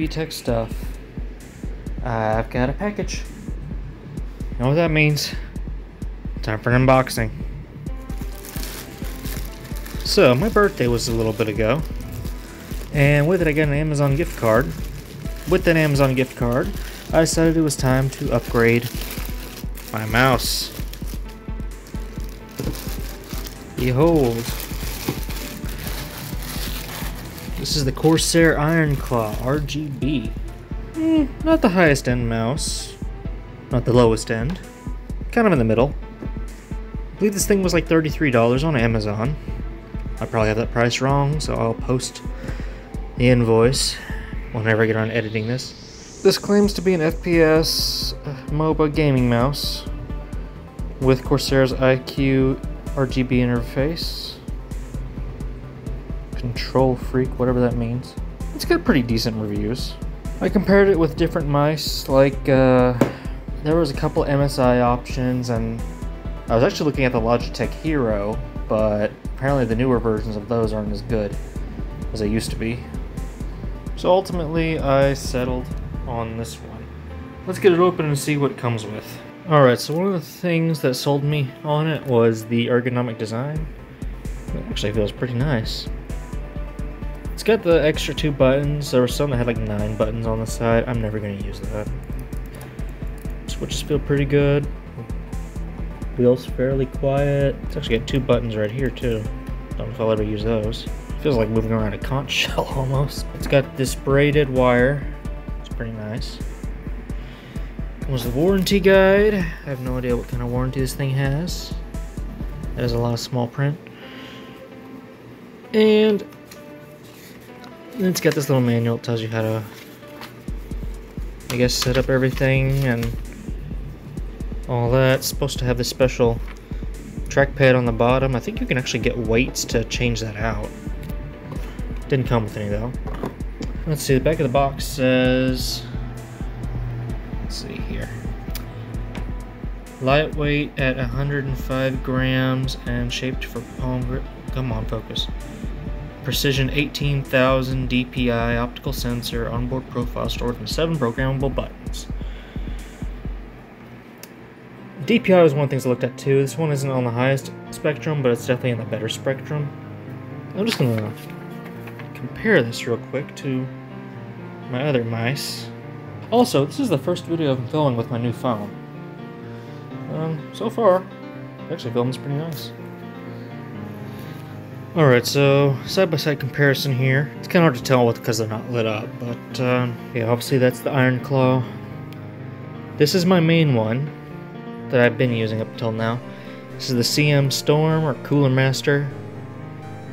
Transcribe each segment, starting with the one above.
geeky tech stuff. I've got a package. You know what that means? Time for an unboxing. So, my birthday was a little bit ago, and with it I got an Amazon gift card. With that Amazon gift card, I decided it was time to upgrade my mouse. Behold. This is the Corsair Ironclaw RGB. Not the highest end mouse, not the lowest end, kind of in the middle. I believe this thing was like $33 on Amazon. I probably have that price wrong, so I'll post the invoice whenever I get on editing this. This claims to be an FPS MOBA gaming mouse with Corsair's IQ RGB interface. Control freak, whatever that means. It's got pretty decent reviews. I compared it with different mice, like there was a couple MSI options, and I was actually looking at the Logitech Hero, but apparently the newer versions of those aren't as good as they used to be. So ultimately I settled on this one. Let's get it open and see what it comes with. Alright, so one of the things that sold me on it was the ergonomic design. It actually feels pretty nice. It's got the extra 2 buttons. There were some that had like 9 buttons on the side. I'm never going to use that. Switches feel pretty good. Wheels fairly quiet. It's actually got 2 buttons right here too. Don't know if I'll ever use those. Feels like moving around a conch shell almost. It's got this braided wire. It's pretty nice. Comes with a warranty guide. I have no idea what kind of warranty this thing has. It has a lot of small print. And it's got this little manual that tells you how to, I guess, set up everything and all that. It's supposed to have this special trackpad on the bottom. I think you can actually get weights to change that out. Didn't come with any though. Let's see, the back of the box says, let's see here, lightweight at 105 grams and shaped for palm grip. Come on, focus. Precision 18,000 DPI optical sensor, onboard profile stored in 7 programmable buttons. DPI was one of the things I looked at too. This one isn't on the highest spectrum, but it's definitely in the better spectrum. I'm just gonna compare this real quick to my other mice. Also, this is the first video I'm filming with my new phone. So far, it actually films pretty nice. Alright, so side-by-side comparison here. It's kind of hard to tell because they're not lit up, but yeah, obviously that's the Ironclaw. This is my main one that I've been using up until now. This is the CM Storm or Cooler Master.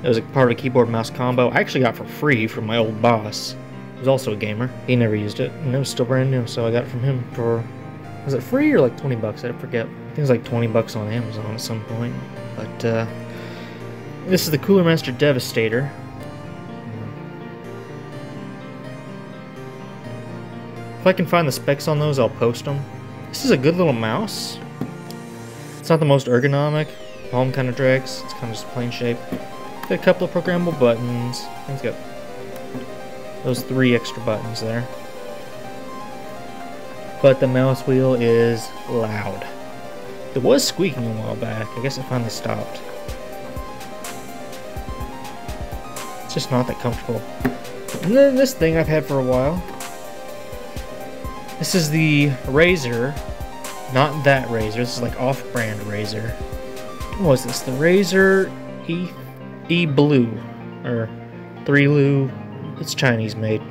It was a part of a keyboard mouse combo I actually got for free from my old boss. He was also a gamer. He never used it, and it was still brand new, so I got it from him for, was it free or like 20 bucks? I forget. I think it was like 20 bucks on Amazon at some point. But this is the Cooler Master Devastator. If I can find the specs on those, I'll post them. This is a good little mouse. It's not the most ergonomic. Palm kind of drags. It's kind of just plain shape. Got a couple of programmable buttons. I think it's got those 3 extra buttons there. But the mouse wheel is loud. It was squeaking a while back. I guess it finally stopped. It's just not that comfortable. And then this thing I've had for a while. This is the Razer, not that Razer. This is like off-brand Razer. What was this? The Razer E Blue or 3 Lu. It's Chinese made.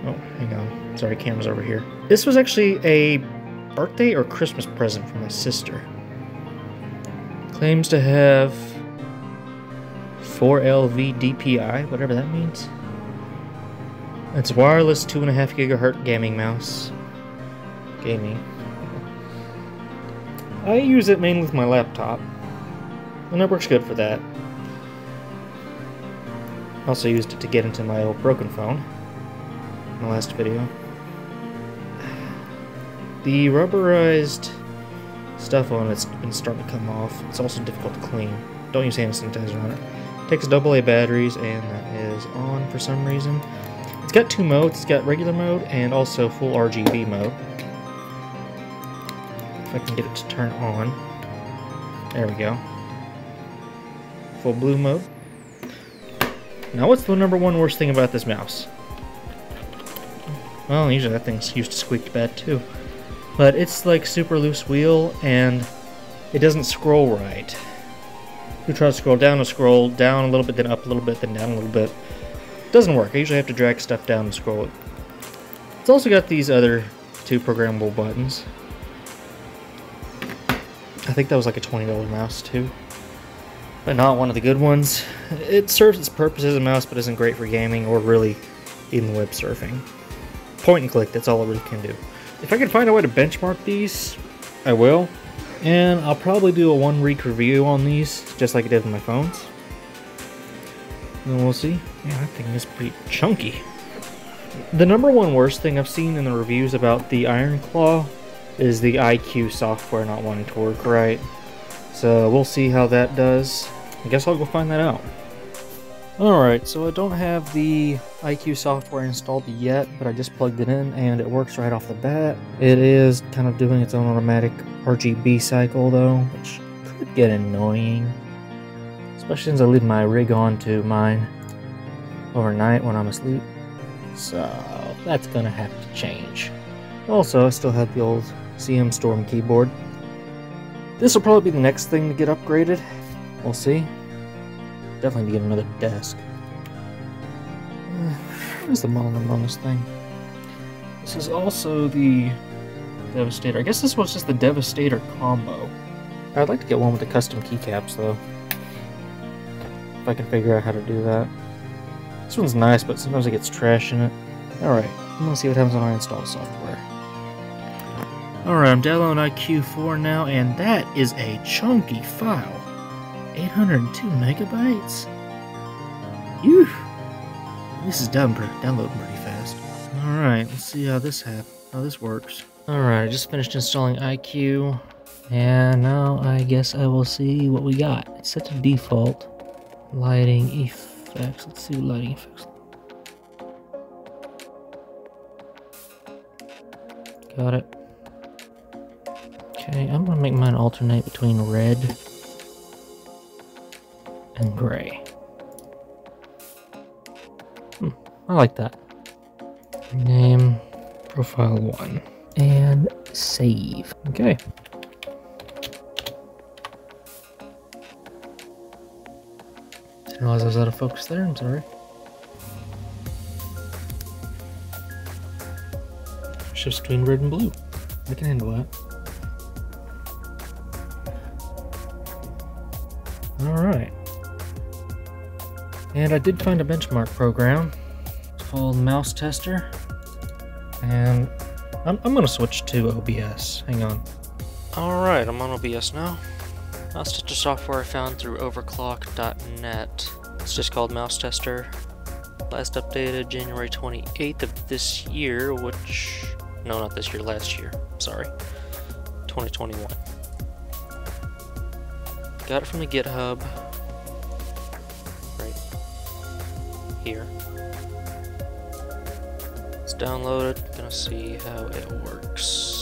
Oh, hang on. Sorry, camera's over here. This was actually a birthday or Christmas present from my sister. Claims to have 4LV DPI, whatever that means. It's wireless 2.5 GHz gaming mouse. Gaming. I use it mainly with my laptop, and it works good for that. Also used it to get into my old broken phone in the last video. The rubberized stuff on it's been starting to come off. It's also difficult to clean. Don't use hand sanitizer on it. Takes AA batteries, and that is on for some reason. It's got two modes. It's got regular mode and also full RGB mode. If I can get it to turn on. There we go. Full blue mode. Now what's the number one worst thing about this mouse? Well, usually that thing's used to squeak bad too. But it's like super loose wheel and it doesn't scroll right. You try to scroll down a little bit, then up a little bit, then down a little bit. It doesn't work. I usually have to drag stuff down and scroll it. It's also got these other two programmable buttons. I think that was like a $20 mouse too. But not one of the good ones. It serves its purpose as a mouse, but isn't great for gaming or really even web surfing. Point and click, that's all it really can do. If I can find a way to benchmark these, I will. And I'll probably do a 1 week review on these, just like I did with my phones. And we'll see. Yeah, that thing is pretty chunky. The number one worst thing I've seen in the reviews about the Ironclaw is the IQ software not wanting to work right. So we'll see how that does. I guess I'll go find that out. Alright, so I don't have the IQ software installed yet, but I just plugged it in and it works right off the bat. It is kind of doing its own automatic RGB cycle though, which could get annoying. Especially since I leave my rig on to mine overnight when I'm asleep. So that's gonna have to change. Also, I still have the old CM Storm keyboard. This will probably be the next thing to get upgraded. We'll see. Definitely need to get another desk. Where's the model number on this thing? This is also the Devastator. I guess this was just the Devastator combo. I'd like to get one with the custom keycaps though. If I can figure out how to do that. This one's nice, but sometimes it gets trash in it. Alright, I'm gonna see what happens when I install the software. Alright, I'm downloading IQ4 now, and that is a chunky file. 802 megabytes? Phew! This is downloading pretty fast. Alright, let's see how this works. Alright, I just finished installing IQ, and now I guess I will see what we got. It's set to default. Lighting effects. Let's see what lighting effects. Got it. Okay, I'm gonna make mine alternate between red and gray. I like that. Name, profile 1, and save. Okay. Didn't realize I was out of focus there, I'm sorry. Shifts between red and blue. I can handle that. Alright. And I did find a benchmark program. It's called Mouse Tester. And I'm gonna switch to OBS. Hang on. Alright, I'm on OBS now. Mouse Tester software I found through overclock.net. It's just called Mouse Tester. Last updated January 28th of this year, which... No, not this year, last year. Sorry. 2021. Got it from the GitHub. Right here. It's downloaded. Gonna see how it works.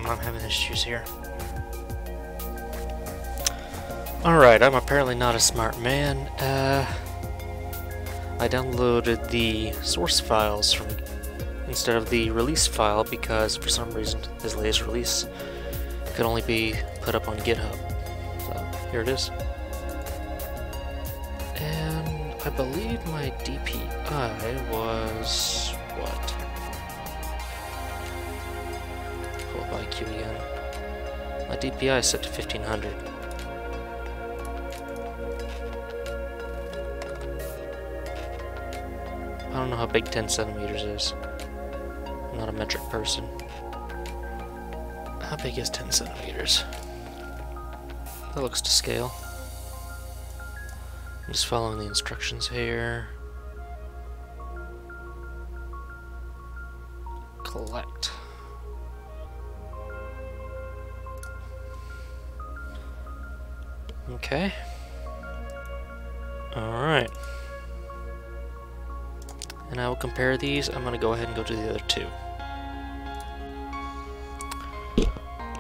I'm having issues here. Alright, I'm apparently not a smart man. I downloaded the source files from instead of the release file because for some reason his latest release could only be put up on GitHub. So here it is. And I believe my DPI was what? Pull up IQ again. My DPI is set to 1500. I don't know how big 10 centimeters is. I'm not a metric person. How big is 10 centimeters? That looks to scale. I'm just following the instructions here. Collect. Okay. Alright. And I will compare these. I'm going to go ahead and go to the other two.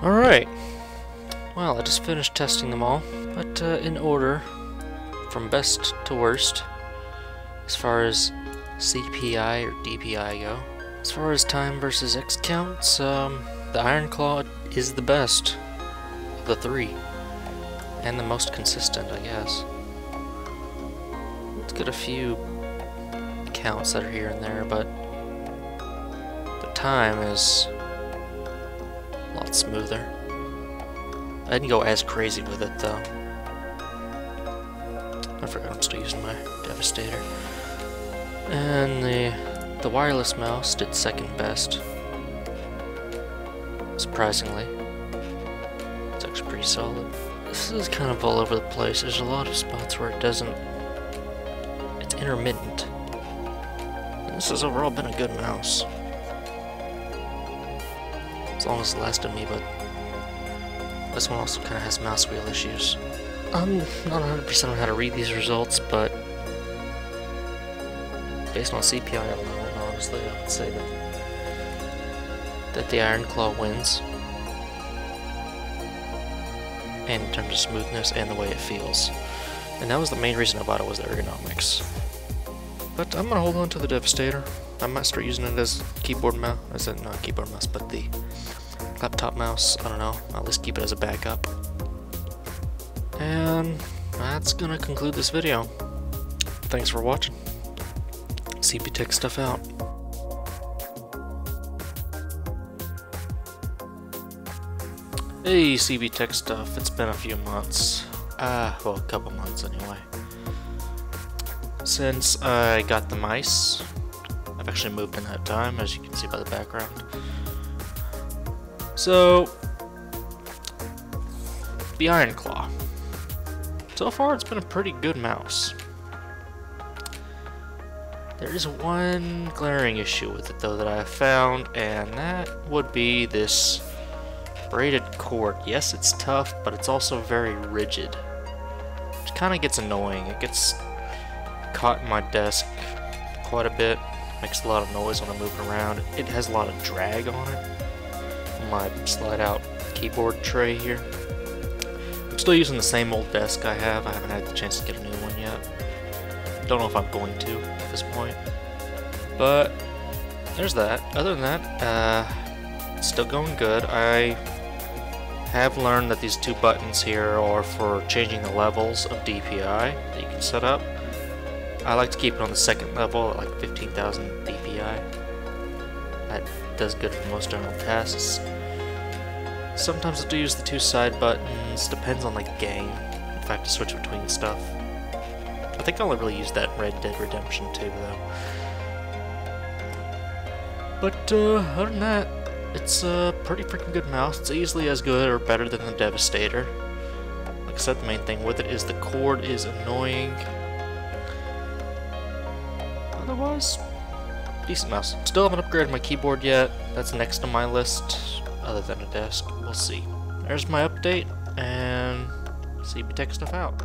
Alright. Well, I just finished testing them all, but in order, from best to worst, as far as CPI or DPI go. As far as time versus X counts, the Ironclaw is the best of the three, and the most consistent, I guess. Let's get a few counts that are here and there, but the time is a lot smoother. I didn't go as crazy with it though. I forgot I'm still using my Devastator. And the wireless mouse did second best. Surprisingly. It's actually pretty solid. This is kind of all over the place. There's a lot of spots where it doesn't... It's intermittent. And this has overall been a good mouse. As long as it lasted me, but this one also kind of has mouse wheel issues. I'm not 100% on how to read these results, but based on CPI alone, honestly, I would say that the Ironclaw wins. And in terms of smoothness and the way it feels. And that was the main reason I bought it, was the ergonomics. But I'm gonna hold on to the Devastator. I might start using it as keyboard mouse, not keyboard mouse, but the laptop mouse. I don't know. I'll at least keep it as a backup. And that's gonna conclude this video. Thanks for watching. CB Tech stuff out. Hey, CB Tech stuff. It's been a few months. Well, a couple months anyway. Since I got the mice. I've actually moved in that time, as you can see by the background. So, the Ironclaw. So far, it's been a pretty good mouse. There is one glaring issue with it, though, that I have found, and that would be this braided cord. Yes, it's tough, but it's also very rigid. Which kind of gets annoying. It gets caught in my desk quite a bit. Makes a lot of noise when I move it around. It has a lot of drag on it. My slide-out keyboard tray here. I'm still using the same old desk I have. I haven't had the chance to get a new one yet. Don't know if I'm going to at this point. But there's that. Other than that, it's still going good. I have learned that these two buttons here are for changing the levels of DPI that you can set up. I like to keep it on the second level at like 15,000 DPI. That does good for most general tasks. Sometimes I do use the two side buttons, depends on the game, if I have to switch between stuff. I think I only really used that Red Dead Redemption 2 though. But other than that, it's a pretty freaking good mouse. It's easily as good or better than the Devastator. Like I said, the main thing with it is the cord is annoying. Otherwise, decent mouse. Still haven't upgraded my keyboard yet. That's next on my list, other than a desk. We'll see. There's my update, and CB Tech stuff out.